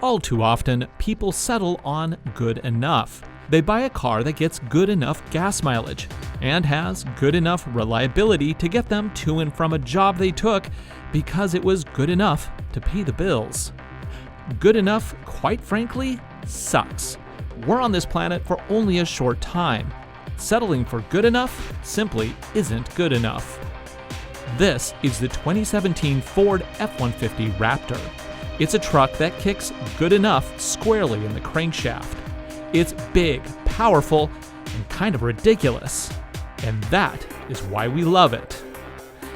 All too often, people settle on good enough. They buy a car that gets good enough gas mileage and has good enough reliability to get them to and from a job they took because it was good enough to pay the bills. Good enough, quite frankly, sucks. We're on this planet for only a short time. Settling for good enough simply isn't good enough. This is the 2017 Ford F-150 Raptor. It's a truck that kicks good enough squarely in the crankshaft. It's big, powerful, and kind of ridiculous. And that is why we love it.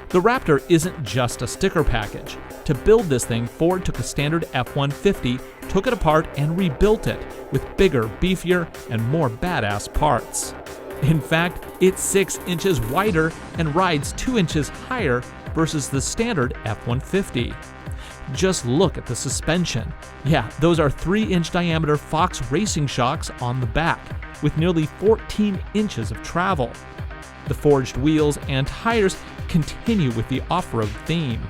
The Raptor isn't just a sticker package. To build this thing, Ford took a standard F-150, took it apart, and rebuilt it with bigger, beefier, and more badass parts. In fact, it's 6 inches wider and rides 2 inches higher versus the standard F-150. Just look at the suspension. Yeah, those are 3-inch diameter Fox racing shocks on the back, with nearly 14 inches of travel. The forged wheels and tires continue with the off-road theme.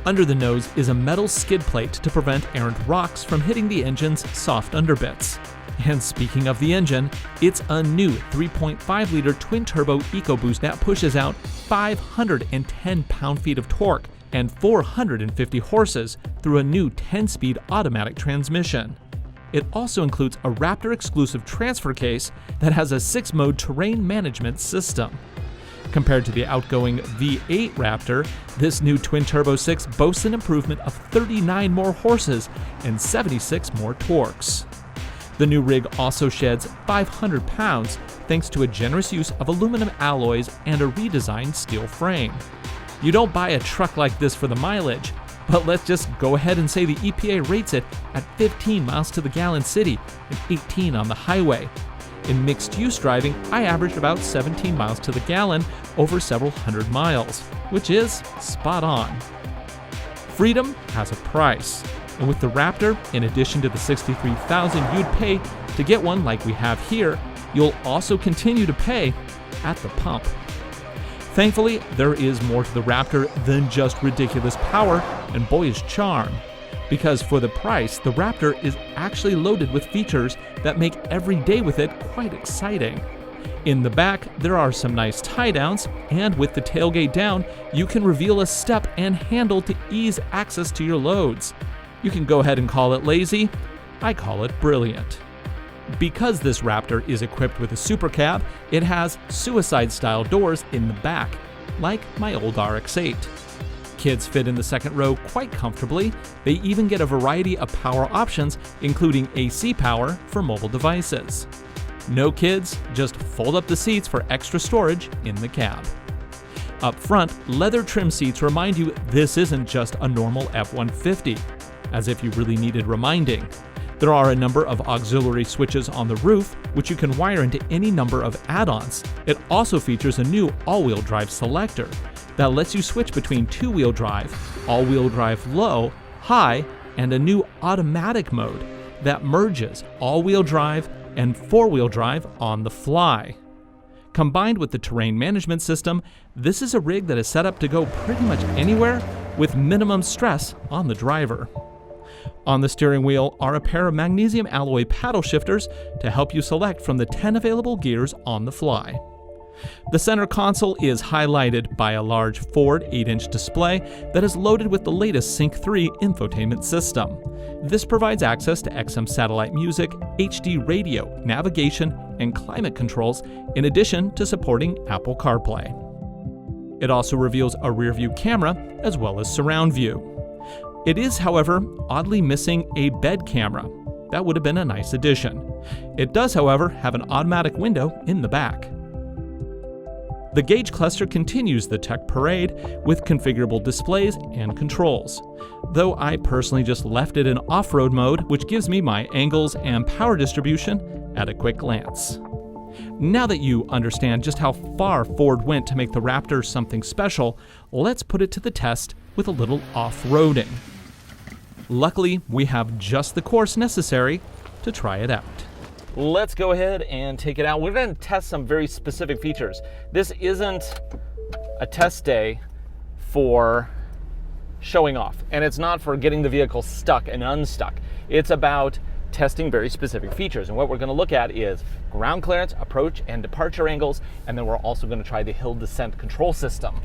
Under the nose is a metal skid plate to prevent errant rocks from hitting the engine's soft underbits. And speaking of the engine, it's a new 3.5-liter twin-turbo EcoBoost that pushes out 510 pound-feet of torque and 450 horses through a new 10-speed automatic transmission. It also includes a Raptor-exclusive transfer case that has a 6-mode terrain management system. Compared to the outgoing V8 Raptor, this new twin-turbo 6 boasts an improvement of 39 more horses and 76 more torques. The new rig also sheds 500 pounds thanks to a generous use of aluminum alloys and a redesigned steel frame. You don't buy a truck like this for the mileage, but let's just go ahead and say the EPA rates it at 15 miles to the gallon city and 18 on the highway. In mixed-use driving, I averaged about 17 miles to the gallon over several hundred miles, which is spot on. Freedom has a price, and with the Raptor, in addition to the $63,000 you'd pay to get one like we have here, you'll also continue to pay at the pump. Thankfully, there is more to the Raptor than just ridiculous power and boyish charm. Because for the price, the Raptor is actually loaded with features that make every day with it quite exciting. In the back, there are some nice tie-downs, and with the tailgate down, you can reveal a step and handle to ease access to your loads. You can go ahead and call it lazy. I call it brilliant. Because this Raptor is equipped with a super cab, it has suicide-style doors in the back, like my old RX-8. Kids fit in the second row quite comfortably. They even get a variety of power options, including AC power for mobile devices. No kids, just fold up the seats for extra storage in the cab. Up front, leather trim seats remind you this isn't just a normal F-150, as if you really needed reminding. There are a number of auxiliary switches on the roof, which you can wire into any number of add-ons. It also features a new all-wheel drive selector that lets you switch between two-wheel drive, all-wheel drive low, high, and a new automatic mode that merges all-wheel drive and four-wheel drive on the fly. Combined with the terrain management system, this is a rig that is set up to go pretty much anywhere with minimum stress on the driver. On the steering wheel are a pair of magnesium alloy paddle shifters to help you select from the 10 available gears on the fly. The center console is highlighted by a large Ford 8-inch display that is loaded with the latest Sync 3 infotainment system. This provides access to XM satellite music, HD radio, navigation, and climate controls, in addition to supporting Apple CarPlay. It also reveals a rear-view camera as well as surround view. It is, however, oddly missing a bed camera. That would have been a nice addition. It does, however, have an automatic window in the back. The gauge cluster continues the tech parade with configurable displays and controls, though I personally just left it in off-road mode, which gives me my angles and power distribution at a quick glance. Now that you understand just how far Ford went to make the Raptor something special, let's put it to the test with a little off-roading. Luckily, we have just the course necessary to try it out. Let's go ahead and take it out. We're going to test some very specific features. This isn't a test day for showing off, and it's not for getting the vehicle stuck and unstuck. It's about testing very specific features. And what we're going to look at is ground clearance, approach and departure angles, and then we're also going to try the hill descent control system.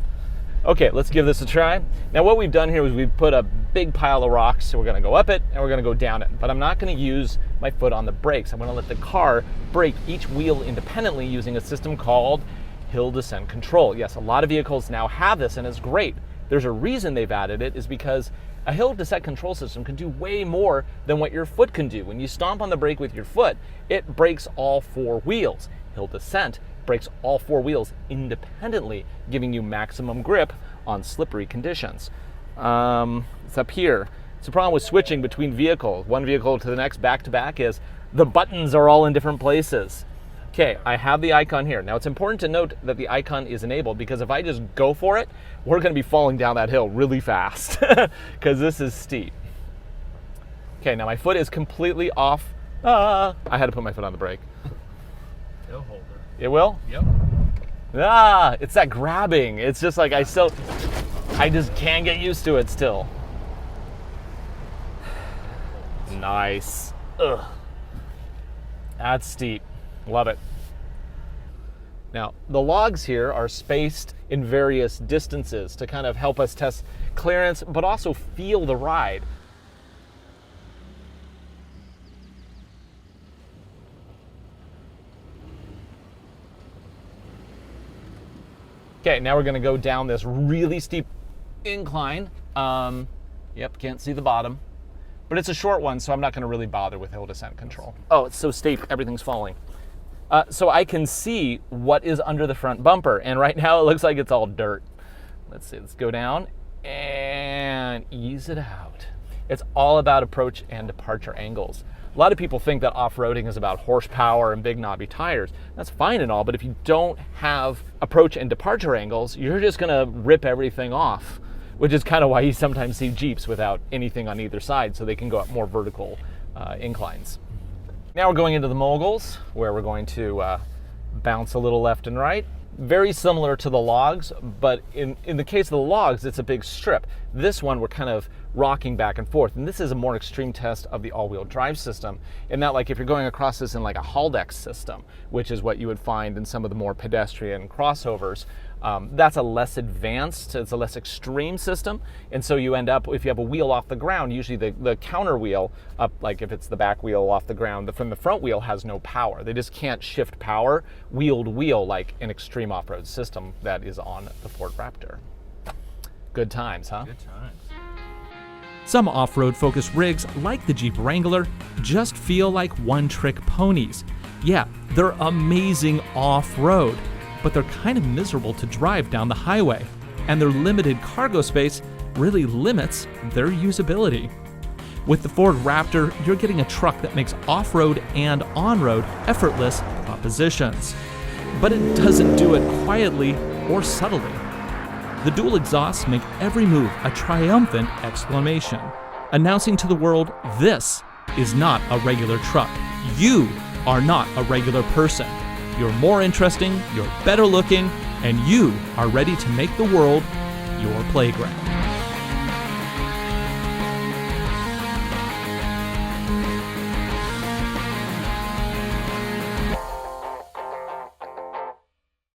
Okay, let's give this a try. Now what we've done here is we've put a big pile of rocks, so we're going to go up it and we're going to go down it. But I'm not going to use my foot on the brakes. I'm going to let the car brake each wheel independently using a system called hill descent control. Yes, a lot of vehicles now have this and it's great. There's a reason they've added it, is because a hill descent control system can do way more than what your foot can do. When you stomp on the brake with your foot, it brakes all 4 wheels. Hill descent brakes all 4 wheels independently, giving you maximum grip on slippery conditions. It's up here. It's the problem with switching between vehicles, one vehicle to the next, back to back, is the buttons are all in different places. Okay, I have the icon here. Now it's important to note that the icon is enabled, because if I just go for it, we're going to be falling down that hill really fast because this is steep. Okay, now my foot is completely off. I had to put my foot on the brake. It'll hold it. It will? Yep. It's that grabbing. It's just like I just can't get used to it still. Nice. Ugh. That's steep. Love it. Now, the logs here are spaced in various distances to kind of help us test clearance, but also feel the ride. Okay, now we're going to go down this really steep incline. Yep, can't see the bottom. But it's a short one, so I'm not going to really bother with hill descent control. Oh, it's so steep, everything's falling. So I can see what is under the front bumper, and right now it looks like it's all dirt. Let's see, let's go down and ease it out. It's all about approach and departure angles. A lot of people think that off-roading is about horsepower and big knobby tires. That's fine and all, but if you don't have approach and departure angles, you're just gonna rip everything off, which is kind of why you sometimes see Jeeps without anything on either side, so they can go up more vertical inclines. Now we're going into the moguls, where we're going to bounce a little left and right. Very similar to the logs, but in the case of the logs, it's a big strip. This one, we're kind of rocking back and forth, and this is a more extreme test of the all-wheel drive system, in that, like, if you're going across this in like a Haldex system, which is what you would find in some of the more pedestrian crossovers, that's a less advanced, it's a less extreme system, and so you end up, if you have a wheel off the ground, usually the counter wheel, up, like if it's the back wheel off the ground, from the front wheel has no power. They just can't shift power wheel to wheel like an extreme off-road system that is on the Ford Raptor. Good times, huh? Good times. Some off-road focused rigs, like the Jeep Wrangler, just feel like one-trick ponies. Yeah, they're amazing off-road, but they're kind of miserable to drive down the highway, and their limited cargo space really limits their usability. With the Ford Raptor, you're getting a truck that makes off-road and on-road effortless propositions. But it doesn't do it quietly or subtly. The dual exhausts make every move a triumphant exclamation, announcing to the world, this is not a regular truck. You are not a regular person. You're more interesting, you're better looking, and you are ready to make the world your playground.